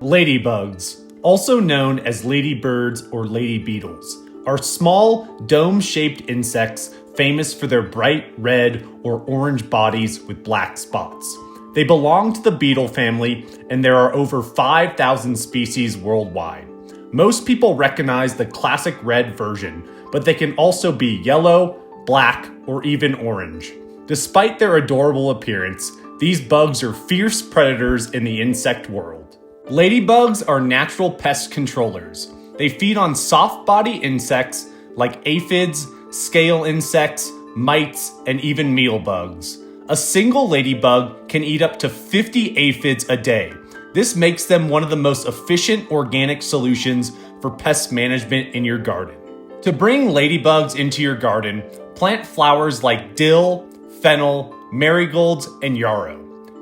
Ladybugs, also known as ladybirds or lady beetles, are small, dome-shaped insects famous for their bright red or orange bodies with black spots. They belong to the beetle family, and there are over 5,000 species worldwide. Most people recognize the classic red version, but they can also be yellow, black, or even orange. Despite their adorable appearance, these bugs are fierce predators in the insect world. Ladybugs are natural pest controllers. They feed on soft-body insects like aphids, scale insects, mites, and even mealbugs. A single ladybug can eat up to 50 aphids a day. This makes them one of the most efficient organic solutions for pest management in your garden. To bring ladybugs into your garden, plant flowers like dill, fennel, marigolds, and yarrow.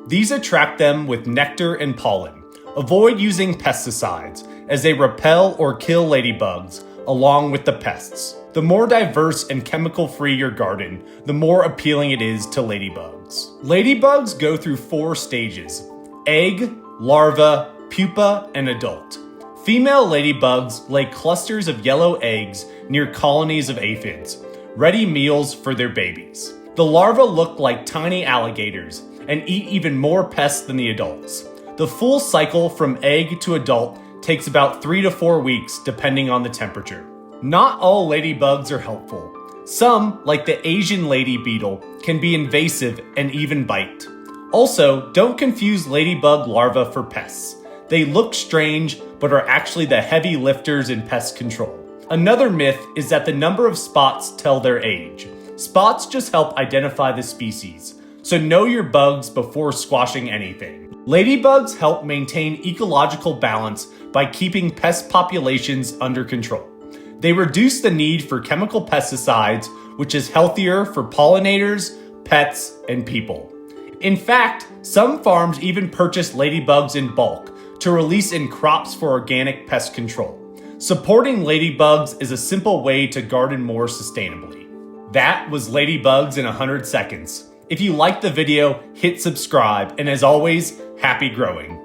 These attract them with nectar and pollen. Avoid using pesticides, as they repel or kill ladybugs, along with the pests. The more diverse and chemical-free your garden, the more appealing it is to ladybugs. Ladybugs go through 4 stages: egg, larva, pupa, and adult. Female ladybugs lay clusters of yellow eggs near colonies of aphids, ready meals for their babies. The larvae look like tiny alligators and eat even more pests than the adults. The full cycle from egg to adult takes about 3 to 4 weeks depending on the temperature. Not all ladybugs are helpful. Some, like the Asian lady beetle, can be invasive and even bite. Also, don't confuse ladybug larvae for pests. They look strange, but are actually the heavy lifters in pest control. Another myth is that the number of spots tell their age. Spots just help identify the species, so know your bugs before squashing anything. Ladybugs help maintain ecological balance by keeping pest populations under control. They reduce the need for chemical pesticides, which is healthier for pollinators, pets, and people. In fact, some farms even purchase ladybugs in bulk to release in crops for organic pest control. Supporting ladybugs is a simple way to garden more sustainably. That was Ladybugs in 100 seconds. If you liked the video, hit subscribe, and as always, happy growing.